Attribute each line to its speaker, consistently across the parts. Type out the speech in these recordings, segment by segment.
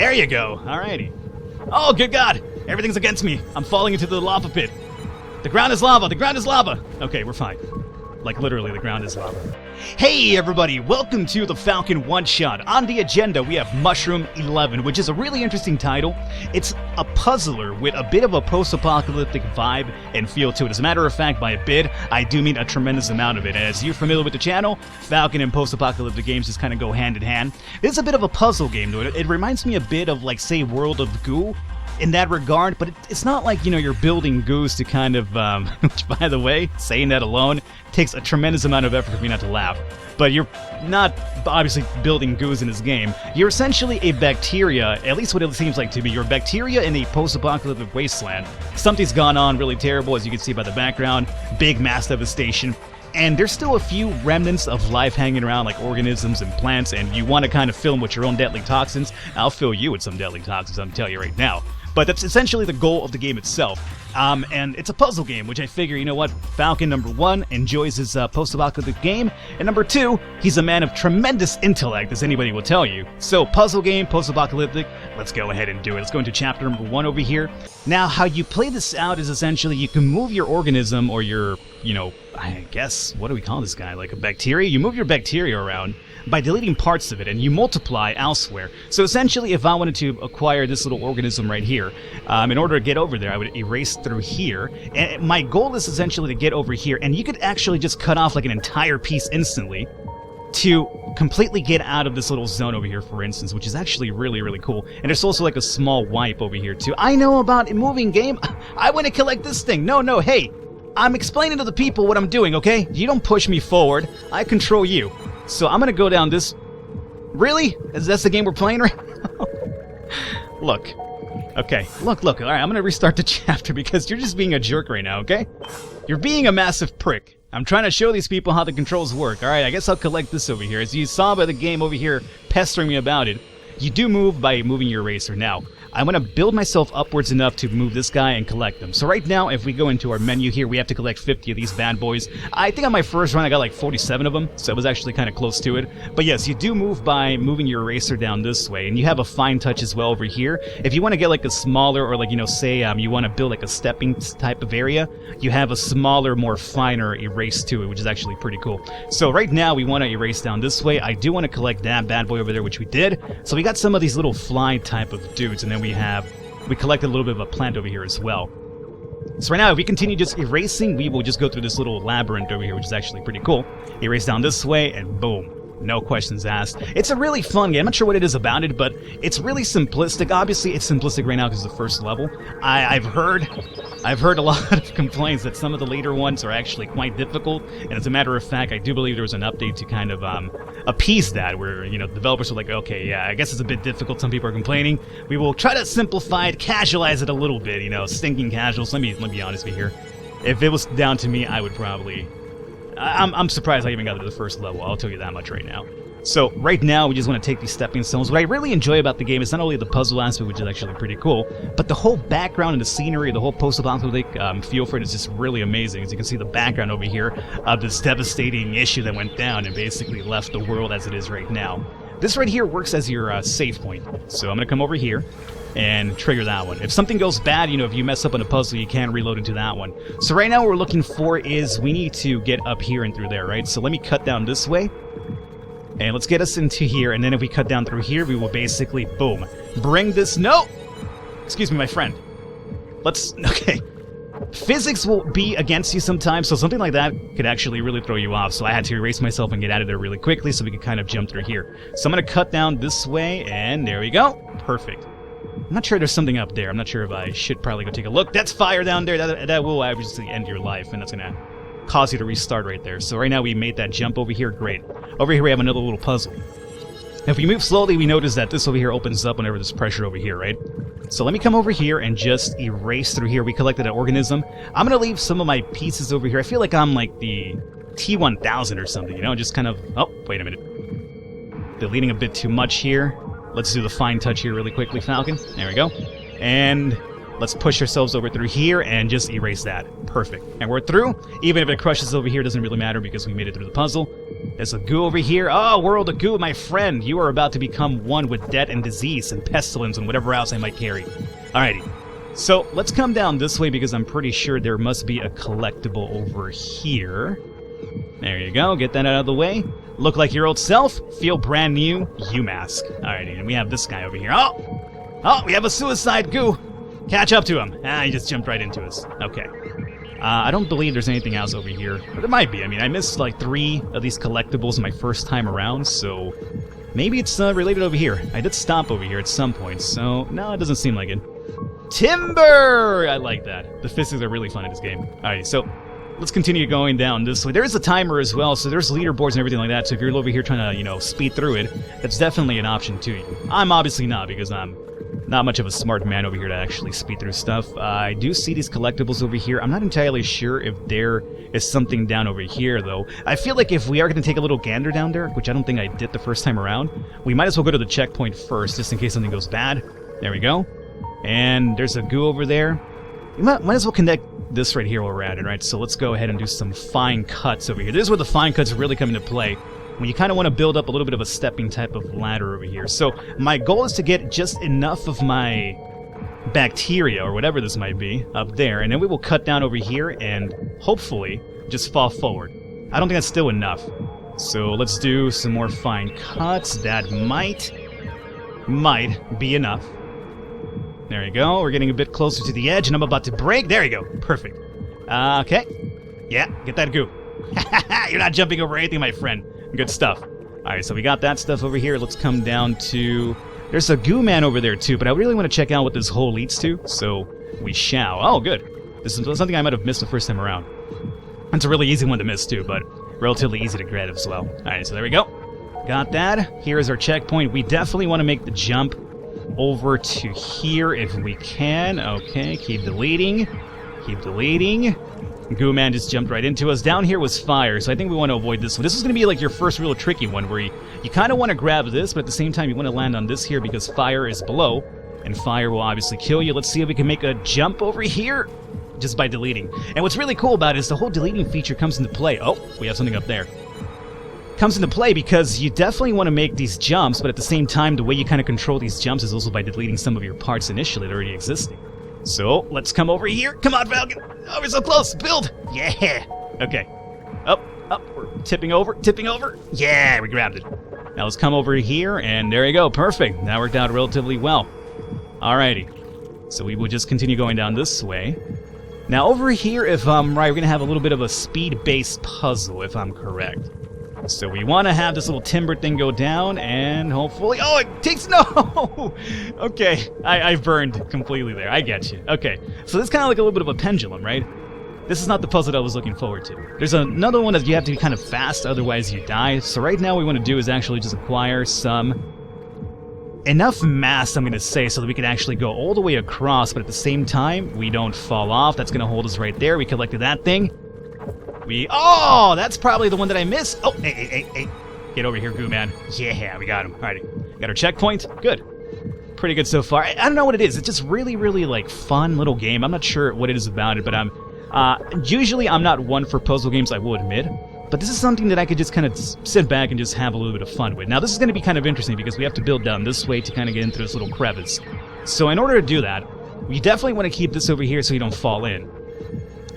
Speaker 1: There you go. Alrighty. Oh, good God. Everything's against me. I'm falling into the lava pit. The ground is lava. The ground is lava. Okay, we're fine. Like, literally, the ground is lava. Hey, everybody. Welcome to the Falcon one-shot. On the agenda, we have Mushroom 11, which is a really interesting title. It's a puzzler with a bit of a post-apocalyptic vibe and feel to it. As a matter of fact, by a bit, I do mean a tremendous amount of it. As you're familiar with the channel, Falcon and post-apocalyptic games just kind of go hand in hand. It's a bit of a puzzle game, though. It reminds me a bit of, like, say, World of Goo in that regard, but it's not like, you know, you're building goos to kind of, which, by the way, saying that alone takes a tremendous amount of effort for me not to laugh. But you're not obviously building goos in this game. You're essentially a bacteria, at least what it seems like to be. You're a bacteria in a post-apocalyptic wasteland. Something's gone on really terrible, as you can see by the background. Big mass devastation. And there's still a few remnants of life hanging around, like organisms and plants, and you want to kind of fill them with your own deadly toxins. I'll fill you with some deadly toxins, I'm telling you right now. But that's essentially the goal of the game itself. And it's a puzzle game, which I figure, you know what, Falcon, number one, enjoys his post-apocalyptic game, and number two, he's a man of tremendous intellect, as anybody will tell you. So, puzzle game, post-apocalyptic, let's go ahead and do it. Let's go into chapter number one over here. Now, how you play this out is essentially you can move your organism or your, you know, I guess, what do we call this guy, like a bacteria? You move your bacteria around by deleting parts of it, and you multiply elsewhere. So essentially, if I wanted to acquire this little organism right here, in order to get over there, I would erase through here, and my goal is essentially to get over here, and you could actually just cut off like an entire piece instantly to completely get out of this little zone over here, for instance, which is actually really, really cool. And there's also like a small wipe over here too. I know about a moving game. I want to collect this thing. No, hey, I'm explaining to the people what I'm doing, okay? You don't push me forward. I control you. So I'm gonna go down this... Really? Is that the game we're playing right now? Look. Okay, look. Alright, I'm gonna restart the chapter because you're just being a jerk right now, okay? You're being a massive prick. I'm trying to show these people how the controls work. Alright, I guess I'll collect this over here. As you saw by the game over here pestering me about it, you do move by moving your eraser. Now, I'm going to build myself upwards enough to move this guy and collect them. So right now, if we go into our menu here, we have to collect 50 of these bad boys. I think on my first run, I got like 47 of them, so it was actually kind of close to it. But yes, you do move by moving your eraser down this way, and you have a fine touch as well over here. If you want to get like a smaller, or like, you know, say you want to build like a stepping type of area, you have a smaller, more finer erase to it, which is actually pretty cool. So right now, we want to erase down this way. I do want to collect that bad boy over there, which we did. So we got some of these little fly type of dudes, and then we collected a little bit of a plant over here as well. So right now, if we continue just erasing, we will just go through this little labyrinth over here, which is actually pretty cool. Erase down this way, and boom. No questions asked. It's a really fun game. I'm not sure what it is about it, but it's really simplistic. Obviously, it's simplistic right now because it's the first level. I've heard a lot of complaints that some of the later ones are actually quite difficult, and as a matter of fact, I do believe there was an update to kind of appease that, where, you know, developers were like, okay, yeah, I guess it's a bit difficult. Some people are complaining. We will try to simplify it, casualize it a little bit, you know, stinking casuals. Let me be honest with you here. If it was down to me, I would probably... I'm surprised I even got to the first level, I'll tell you that much right now. So, right now, we just want to take these stepping stones. What I really enjoy about the game is not only the puzzle aspect, which is actually pretty cool, but the whole background and the scenery, the whole post-apocalyptic feel for it is just really amazing. As you can see the background over here of this devastating issue that went down and basically left the world as it is right now. This right here works as your save point. So I'm going to come over here and trigger that one. If something goes bad, you know, if you mess up on a puzzle, you can reload into that one. So right now what we're looking for is we need to get up here and through there, right? So let me cut down this way. And let's get us into here, and then if we cut down through here, we will basically, boom, bring this... No! Excuse me, my friend. Okay. Physics will be against you sometimes, so something like that could actually really throw you off. So I had to erase myself and get out of there really quickly so we could kind of jump through here. So I'm going to cut down this way, and there we go. Perfect. I'm not sure there's something up there. I'm not sure if I should probably go take a look. That's fire down there. That will obviously end your life, and that's going to cause you to restart right there. So right now we made that jump over here. Great. Over here we have another little puzzle. If we move slowly, we notice that this over here opens up whenever there's pressure over here, right? So let me come over here and just erase through here. We collected an organism. I'm going to leave some of my pieces over here. I feel like I'm like the T-1000 or something, you know? Just kind of... Oh, wait a minute. Deleting a bit too much here. Let's do the fine touch here really quickly, Falcon. There we go. And Let's push ourselves over through here and just erase that. Perfect. And we're through. Even if it crushes over here, doesn't really matter because we made it through the puzzle. There's a goo over here. Oh, world of goo, my friend. You are about to become one with death and disease and pestilence and whatever else I might carry. Alrighty. So, let's come down this way because I'm pretty sure there must be a collectible over here. There you go. Get that out of the way. Look like your old self. Feel brand new. UMask. Alrighty, and we have this guy over here. Oh, we have a suicide goo. Catch up to him. He just jumped right into us. Okay. I don't believe there's anything else over here. But there might be. I mean, I missed like 3 of these collectibles my first time around, so maybe it's related over here. I did stop over here at some point, so no, it doesn't seem like it. Timber! I like that. The physics are really fun in this game. Alright, so let's continue going down this way. There is a timer as well, so there's leaderboards and everything like that, so if you're over here trying to, you know, speed through it, that's definitely an option to you. I'm obviously not, because I'm not much of a smart man over here to actually speed through stuff. I do see these collectibles over here. I'm not entirely sure if there is something down over here, though. I feel like if we are going to take a little gander down there, which I don't think I did the first time around, we might as well go to the checkpoint first, just in case something goes bad. There we go. And there's a goo over there. We might as well connect this right here while we're at it, right? So let's go ahead and do some fine cuts over here. This is where the fine cuts really come into play, when you kind of want to build up a little bit of a stepping type of ladder over here. So my goal is to get just enough of my bacteria, or whatever this might be, up there, and then we will cut down over here and hopefully just fall forward. I don't think that's still enough. So let's do some more fine cuts. That might be enough. There you go. We're getting a bit closer to the edge, and I'm about to break. There you go. Perfect. Okay. Yeah, get that goo. You're not jumping over anything, my friend. Good stuff. Alright, so we got that stuff over here. Let's come down to... There's a goo man over there, too, but I really want to check out what this hole leads to, so we shall. Oh, good. This is something I might have missed the first time around. It's a really easy one to miss, too, but relatively easy to grab as well. Alright, so there we go. Got that. Here is our checkpoint. We definitely want to make the jump over to here if we can. Okay, keep deleting. Keep deleting. Goo Man just jumped right into us. Down here was fire, so I think we want to avoid this one. This is going to be like your first real tricky one, where you kind of want to grab this, but at the same time you want to land on this here because fire is below, and fire will obviously kill you. Let's see if we can make a jump over here just by deleting. And what's really cool about it is the whole deleting feature comes into play. Oh, we have something up there. Comes into play because you definitely want to make these jumps, but at the same time, the way you kind of control these jumps is also by deleting some of your parts initially that are already existing. So, let's come over here. Come on, Falcon. Oh, we're so close. Build. Yeah. Okay. Up. We're tipping over. Yeah, we grabbed it. Now let's come over here, and there you go. Perfect. That worked out relatively well. Alrighty. So we will just continue going down this way. Now, over here, if I'm right, we're going to have a little bit of a speed-based puzzle, if I'm correct. So we want to have this little timber thing go down, and hopefully... Oh, it takes... No! Okay, I burned completely there. I get you. Okay, so this is kind of like a little bit of a pendulum, right? This is not the puzzle that I was looking forward to. There's another one that you have to be kind of fast, otherwise you die. So right now what we want to do is actually just acquire enough mass, I'm going to say, so that we can actually go all the way across, but at the same time, we don't fall off. That's going to hold us right there. We collected that thing. Oh, that's probably the one that I missed. Oh, hey. Get over here, Goo Man. Yeah, we got him. Alrighty. Got our checkpoint. Good. Pretty good so far. I don't know what it is. It's just really, like, fun little game. I'm not sure what it is about it, but usually I'm not one for puzzle games, I will admit. But this is something that I could just kind of sit back and just have a little bit of fun with. Now, this is going to be kind of interesting because we have to build down this way to kind of get into this little crevice. So in order to do that, we definitely want to keep this over here so you don't fall in.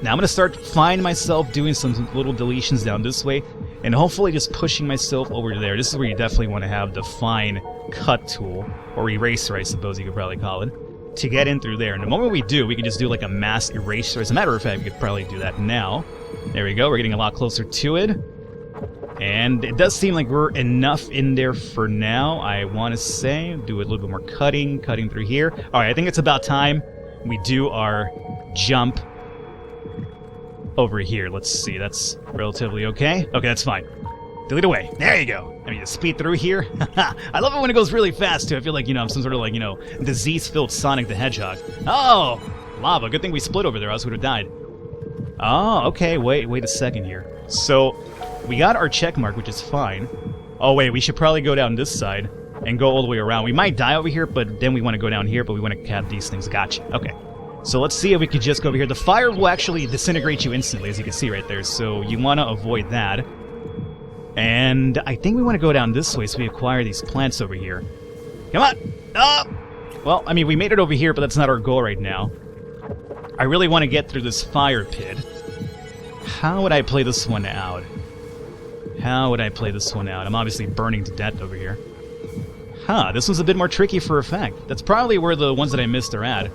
Speaker 1: Now I'm going to start finding myself doing some little deletions down this way, and hopefully just pushing myself over to there. This is where you definitely want to have the fine cut tool, or eraser I suppose you could probably call it, to get in through there. And the moment we do, we can just do like a mass eraser. As a matter of fact, we could probably do that now. There we go, we're getting a lot closer to it. And it does seem like we're enough in there for now, I want to say. Do a little bit more cutting through here. Alright, I think it's about time we do our jump over here. Let's see, that's relatively okay. Okay, that's fine. Delete away. There you go. I mean, just speed through here. I love it when it goes really fast, too. I feel like, I'm some sort of, like, disease-filled Sonic the Hedgehog. Oh! Lava. Good thing we split over there, else we would have died. Oh, okay. Wait a second here. So, we got our check mark, which is fine. Oh, wait, we should probably go down this side and go all the way around. We might die over here, but then we want to go down here, but we want to cap these things. Gotcha. Okay. So let's see if we could just go over here. The fire will actually disintegrate you instantly, as you can see right there. So you want to avoid that. And I think we want to go down this way so we acquire these plants over here. Come on! Oh! Well, I mean, we made it over here, but that's not our goal right now. I really want to get through this fire pit. How would I play this one out? How would I play this one out? I'm obviously burning to death over here. Huh, this one's a bit more tricky for effect. That's probably where the ones that I missed are at.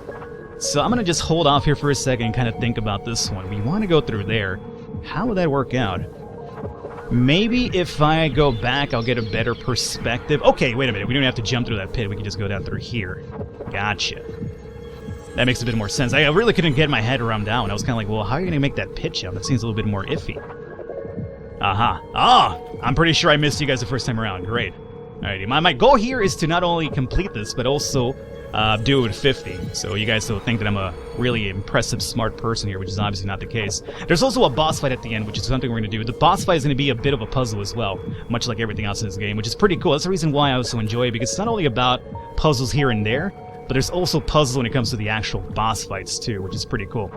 Speaker 1: So I'm going to just hold off here for a second and kind of think about this one. We want to go through there. How would that work out? Maybe if I go back, I'll get a better perspective. Okay, wait a minute. We don't have to jump through that pit. We can just go down through here. Gotcha. That makes a bit more sense. I really couldn't get my head around that one. I was kind of like, well, how are you going to make that pit jump? That seems a little bit more iffy. Aha. Oh, I'm pretty sure I missed you guys the first time around. Great. Alrighty. My goal here is to not only complete this, but also do it with 50. So you guys don't think that I'm a really impressive, smart person here, which is obviously not the case. There's also a boss fight at the end, which is something we're going to do. The boss fight is going to be a bit of a puzzle as well, much like everything else in this game, which is pretty cool. That's the reason why I also enjoy it, because it's not only about puzzles here and there, but there's also puzzles when it comes to the actual boss fights too, which is pretty cool.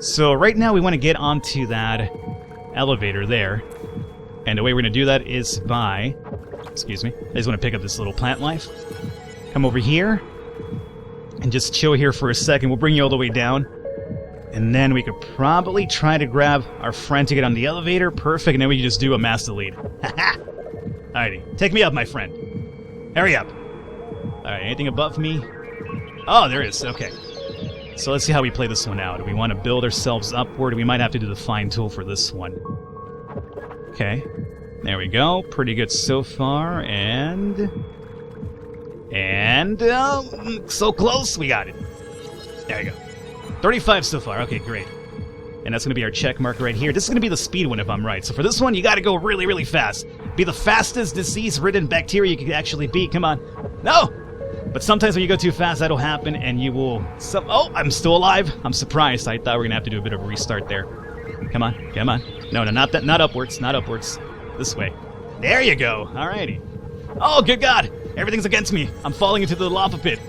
Speaker 1: So right now we want to get onto that elevator there. And the way we're going to do that is by... Excuse me. I just want to pick up this little plant life. Come over here. And just chill here for a second. We'll bring you all the way down. And then we could probably try to grab our friend to get on the elevator. Perfect. And then we can just do a master lead. Haha! Alrighty. Take me up, my friend. Hurry up. Alright, anything above me? Oh, there is. Okay. So let's see how we play this one out. Do we want to build ourselves upward? We might have to do the fine tool for this one. Okay. There we go. Pretty good so far. And so close. We got it. There you go. 35 so far. Okay, great. And that's going to be our check mark right here. This is going to be the speed one if I'm right. So for this one, you got to go really, really fast. Be the fastest disease-ridden bacteria you can actually be. Come on. No! But sometimes when you go too fast, that'll happen, and you will... Oh, I'm still alive. I'm surprised. I thought we were going to have to do a bit of a restart there. Come on. Come on. No, not that. Not upwards. Not upwards. This way. There you go. Alrighty. Oh, good God. Everything's against me. I'm falling into the lava pit.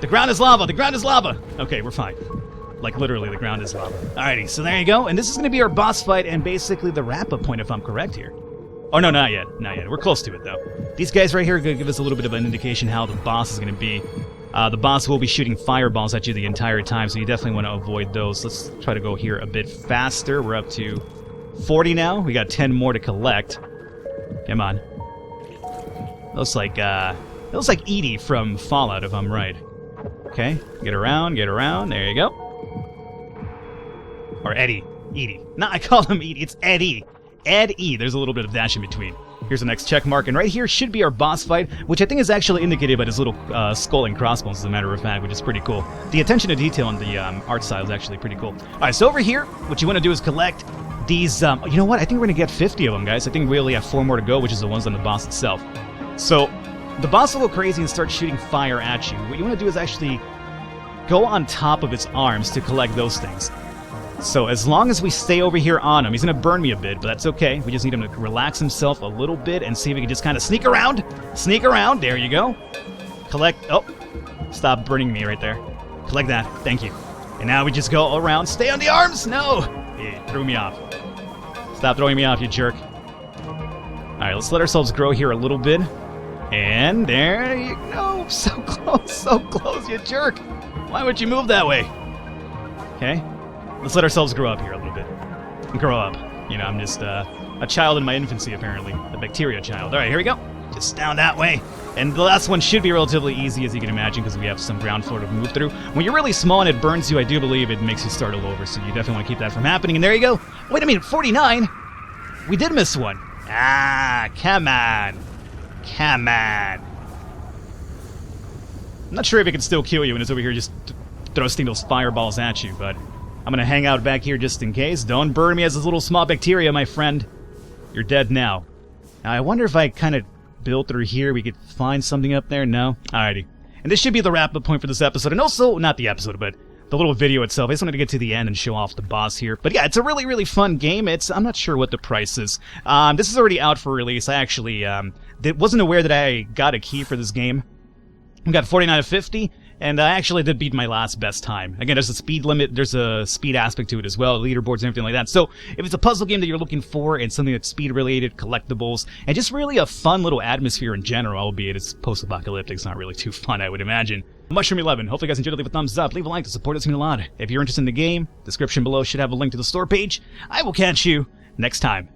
Speaker 1: The ground is lava. The ground is lava. Okay, we're fine. Like, literally, the ground is lava. Alrighty, so there you go. And this is going to be our boss fight and basically the wrap-up point, if I'm correct here. Oh, no, not yet. Not yet. We're close to it, though. These guys right here are going to give us a little bit of an indication how the boss is going to be. The boss will be shooting fireballs at you the entire time, so you definitely want to avoid those. Let's try to go here a bit faster. We're up to 40 now. We got 10 more to collect. Come on. Looks like Edie from Fallout, if I'm right. Okay, get around, get around. There you go. Or Eddie. Edie. No, I call him Edie. It's Eddie. Ed-E. There's a little bit of dash in between. Here's the next check mark, and right here should be our boss fight, which I think is actually indicated by this little skull and crossbones, as a matter of fact, which is pretty cool. The attention to detail on the art style is actually pretty cool. Alright, so over here, what you want to do is collect these, you know what, I think we're going to get 50 of them, guys. I think we only have 4 more to go, which is the ones on the boss itself. So, the boss will go crazy and start shooting fire at you. What you want to do is actually go on top of its arms to collect those things. So as long as we stay over here on him, he's going to burn me a bit, but that's okay. We just need him to relax himself a little bit and see if we can just kind of sneak around. Sneak around. There you go. Collect. Oh, stop burning me right there. Collect that. Thank you. And now we just go around. Stay on the arms. No. It threw me off. Stop throwing me off, you jerk. All right, let's let ourselves grow here a little bit. And there you go. So close, you jerk. Why would you move that way? Okay. Let's let ourselves grow up here a little bit. Grow up. You know, I'm just a child in my infancy, apparently. A bacteria child. All right, here we go. Just down that way. And the last one should be relatively easy, as you can imagine, because we have some ground floor to move through. When you're really small and it burns you, I do believe it makes you start all over, so you definitely want to keep that from happening. And there you go. Wait a minute, 49? We did miss one. Ah, come on. Come on. I'm not sure if it can still kill you when it's over here just thrusting those fireballs at you, but I'm going to hang out back here just in case. Don't burn me as a little small bacteria, my friend. You're dead now. Now, I wonder if I kind of build through here, we could find something up there. No? Alrighty. And this should be the wrap-up point for this episode. And also, not the episode, but the little video itself. I just wanted to get to the end and show off the boss here. But yeah, it's a really, really fun game. I'm not sure what the price is. This is already out for release. I actually wasn't aware that I got a key for this game. We got 49 of 50. And I actually did beat my last best time. Again, there's a speed limit, there's a speed aspect to it as well, leaderboards and everything like that. So if it's a puzzle game that you're looking for and something that's speed related, collectibles, and just really a fun little atmosphere in general, albeit it's post-apocalyptic, it's not really too fun, I would imagine. Mushroom11, hopefully you guys enjoyed it. Leave a thumbs up, leave a like to support us a lot. If you're interested in the game, description below should have a link to the store page. I will catch you next time.